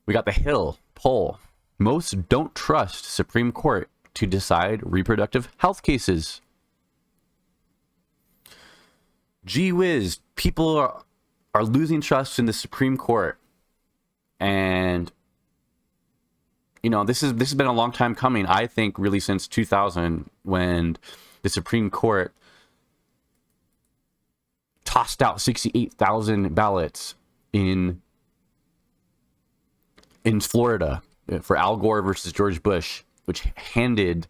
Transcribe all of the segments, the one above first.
We got the Hill poll. Most don't trust Supreme Court to decide reproductive health cases. Gee whiz, people are losing trust in the Supreme Court. And you know, this has been a long time coming. I think really since 2000, when the Supreme Court tossed out 68,000 ballots in Florida for Al Gore versus George Bush, which handed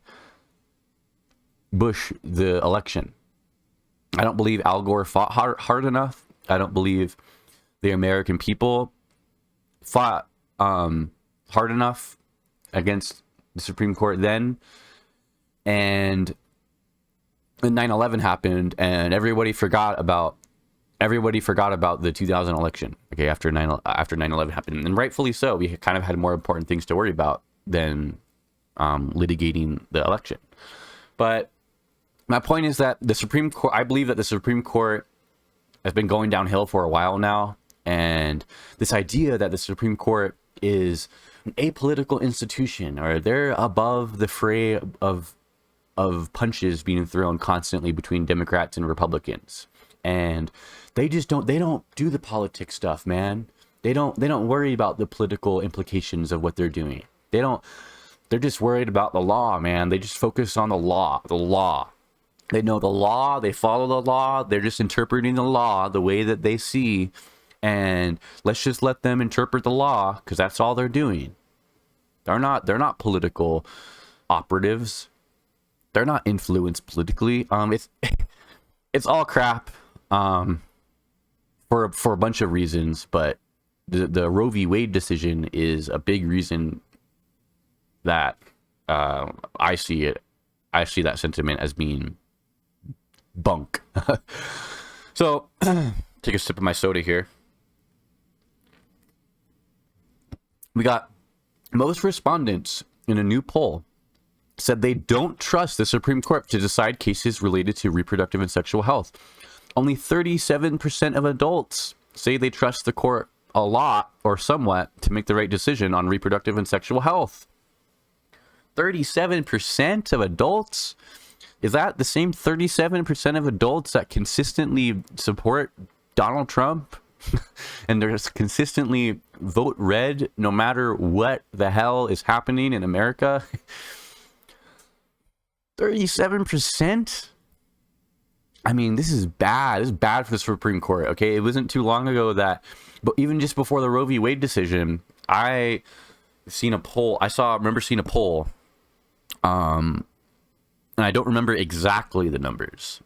Bush the election. I don't believe Al Gore fought hard enough. I don't believe the American people fought hard enough against the Supreme Court then. And 9/11 happened, and everybody forgot about the 2000 election. Okay, after 9/11 happened, and rightfully so. We kind of had more important things to worry about than litigating the election. But my point is that the Supreme Court, I believe that the Supreme Court has been going downhill for a while now, and this idea that the Supreme Court is an apolitical institution, or they're above the fray of punches being thrown constantly between Democrats and Republicans, and they don't do the politics stuff, man. They don't worry about the political implications of what they're doing. They're just worried about the law, man. They just focus on the law. They know the law, they follow the law, they're just interpreting the law the way that they see, and let's just let them interpret the law, because that's all they're doing. They're not political operatives. They're not influenced politically. It's all crap for a bunch of reasons, but the Roe v. Wade decision is a big reason that I see that sentiment as being bunk. So take a sip of my soda here. We got most respondents in a new poll said they don't trust the Supreme Court to decide cases related to reproductive and sexual health. Only 37% of adults say they trust the court a lot or somewhat to make the right decision on reproductive and sexual health. 37% of adults? Is that the same 37% of adults that consistently support Donald Trump and they're just consistently vote red no matter what the hell is happening in America? 37%? I mean, this is bad. This is bad for the Supreme Court, okay? It wasn't too long ago that, but even just before the Roe v. Wade decision, I remember seeing a poll, and I don't remember exactly the numbers,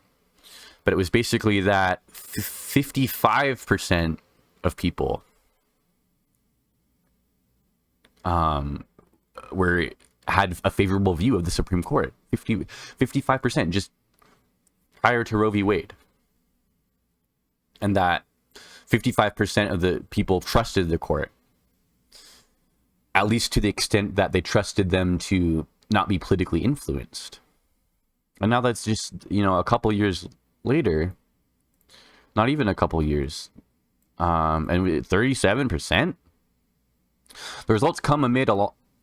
but it was basically that 55% of people had a favorable view of the Supreme Court. 55% just prior to Roe v. Wade. And that 55% of the people trusted the court, at least to the extent that they trusted them to not be politically influenced. And now that's just, a couple years later, not even a couple years, and 37%. The results come amid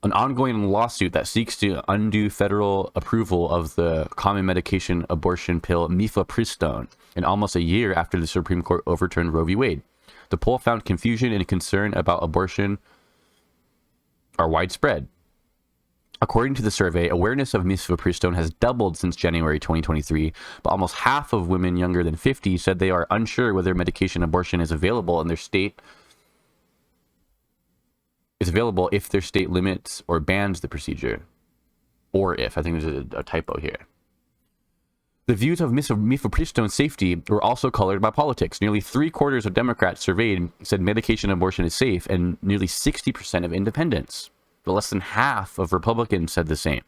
an ongoing lawsuit that seeks to undo federal approval of the common medication abortion pill mifepristone, and almost a year after the Supreme Court overturned Roe v. Wade. The poll found confusion and concern about abortion are widespread. According to the survey, awareness of mifepristone has doubled since January 2023, but almost half of women younger than 50 said they are unsure whether medication abortion is available in their state. Is available if their state limits or bans the procedure, or if, I think there's a typo here. The views of mifepristone's safety were also colored by politics. Nearly 3/4 of Democrats surveyed said medication abortion is safe, and nearly 60% of independents. But less than half of Republicans said the same.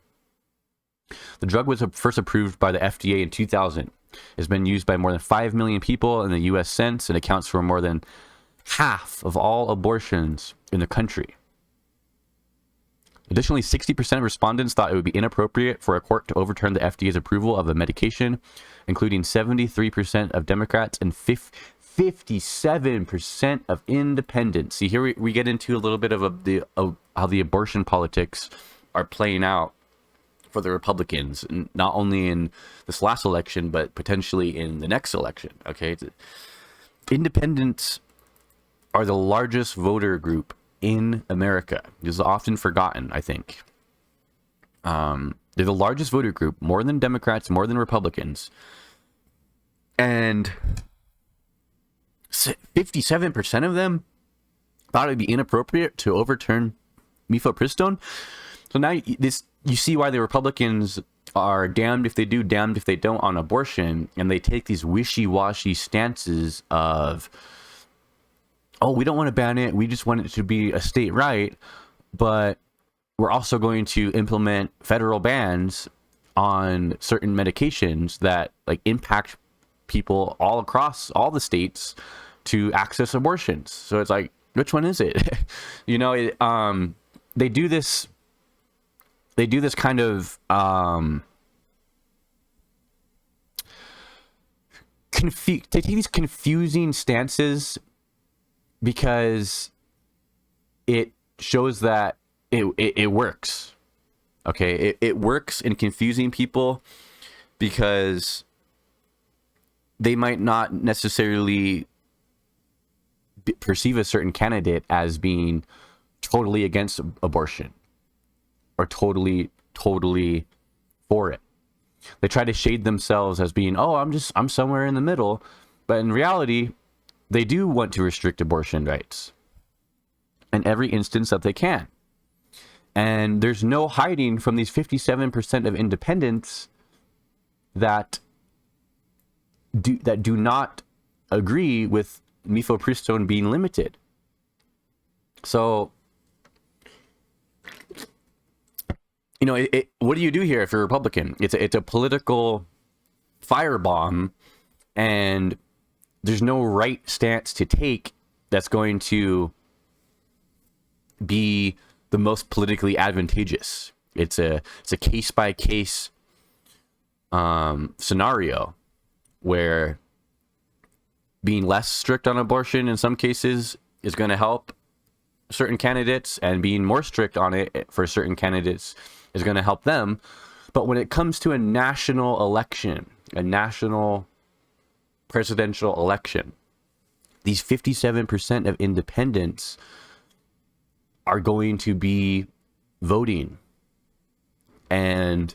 The drug was first approved by the FDA in 2000. It's been used by more than 5 million people in the U.S. since, and accounts for more than half of all abortions in the country. Additionally, 60% of respondents thought it would be inappropriate for a court to overturn the FDA's approval of the medication, including 73% of Democrats and 57% of independents. See, here we get into a little bit of how the abortion politics are playing out for the Republicans, not only in this last election, but potentially in the next election. Okay, independents are the largest voter group in America. This is often forgotten, I think. They're the largest voter group, more than Democrats, more than Republicans. And 57% of them thought it would be inappropriate to overturn mifepristone. So now you see why the Republicans are damned if they do, damned if they don't on abortion, and they take these wishy-washy stances of, oh, we don't want to ban it, we just want it to be a state right, but we're also going to implement federal bans on certain medications that like impact people all across all the states to access abortions. So it's like, which one is it? You know, they do this kind of they take these confusing stances because it shows that it works. Okay, it works in confusing people because they might not necessarily perceive a certain candidate as being totally against abortion or totally for it. They try to shade themselves as being, oh, I'm somewhere in the middle, but in reality, they do want to restrict abortion rights in every instance that they can. And there's no hiding from these 57% of independents that do not agree with mifepristone being limited. So, you know, what do you do here if you're a Republican? It's a political firebomb, and there's no right stance to take that's going to be the most politically advantageous. It's a case by case scenario where being less strict on abortion in some cases is going to help certain candidates, and being more strict on it for certain candidates is going to help them. But when it comes to a national election, a national presidential election, these 57% of independents are going to be voting. And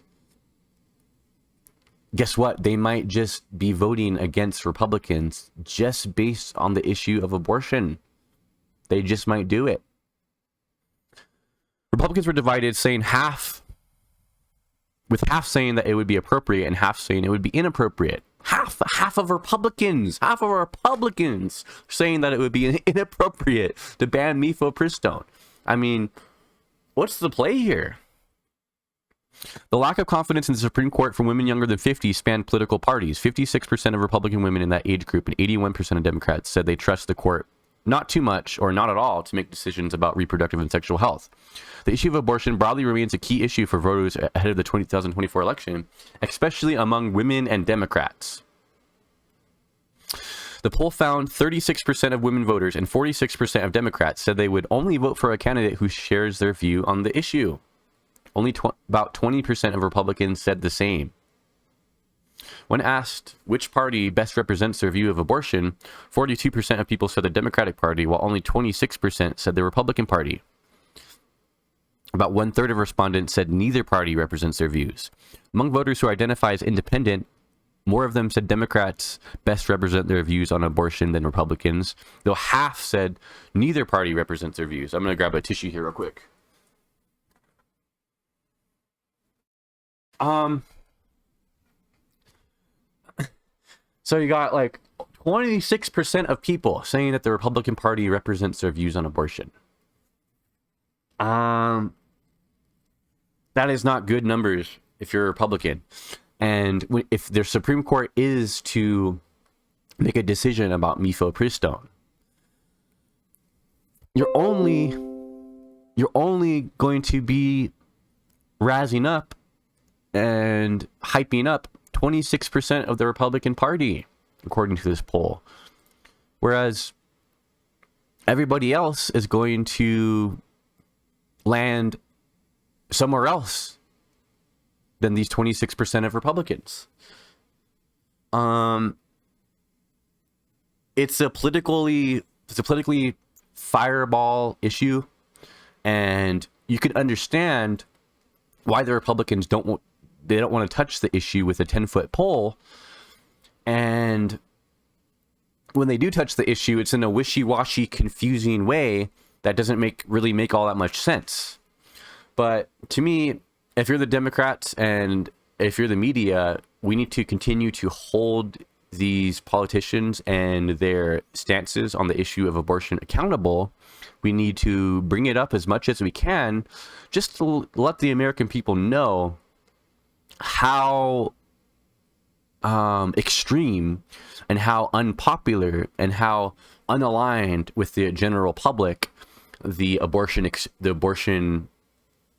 guess what? They might just be voting against Republicans just based on the issue of abortion. They just might do it. Republicans were divided, saying half saying that it would be appropriate and half saying it would be inappropriate. Half of Republicans saying that it would be inappropriate to ban mifepristone. I mean, what's the play here? The lack of confidence in the Supreme Court from women younger than 50 spanned political parties. 56% of Republican women in that age group and 81% of Democrats said they trust the court not too much or not at all to make decisions about reproductive and sexual health. The issue of abortion broadly remains a key issue for voters ahead of the 2024 election, especially among women and Democrats. The poll found 36% of women voters and 46% of Democrats said they would only vote for a candidate who shares their view on the issue. Only about 20% of Republicans said the same. When asked which party best represents their view of abortion, 42% of people said the Democratic Party, while only 26% said the Republican Party. About one-third of respondents said neither party represents their views. Among voters who identify as independent, more of them said Democrats best represent their views on abortion than Republicans, though half said neither party represents their views. I'm going to grab a tissue here real quick. So you got like 26% of people saying that the Republican Party represents their views on abortion. That is not good numbers if you're a Republican. And if their Supreme Court is to make a decision about mifepristone, you're only going to be razzing up and hyping up 26% of the Republican Party, according to this poll. Whereas everybody else is going to land somewhere else than these 26% of Republicans. It's a politically fireball issue, and you can understand why the Republicans don't want to touch the issue with a 10-foot pole. And when they do touch the issue, it's in a wishy-washy, confusing way that doesn't really make all that much sense. But to me, if you're the Democrats and if you're the media, we need to continue to hold these politicians and their stances on the issue of abortion accountable. We need to bring it up as much as we can, just to let the American people know how extreme and how unpopular and how unaligned with the general public the abortion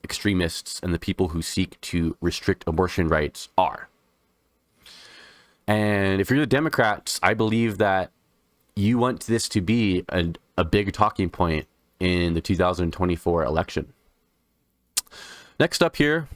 extremists and the people who seek to restrict abortion rights are. And if you're the Democrats, I believe that you want this to be a big talking point in the 2024 election. Next up here,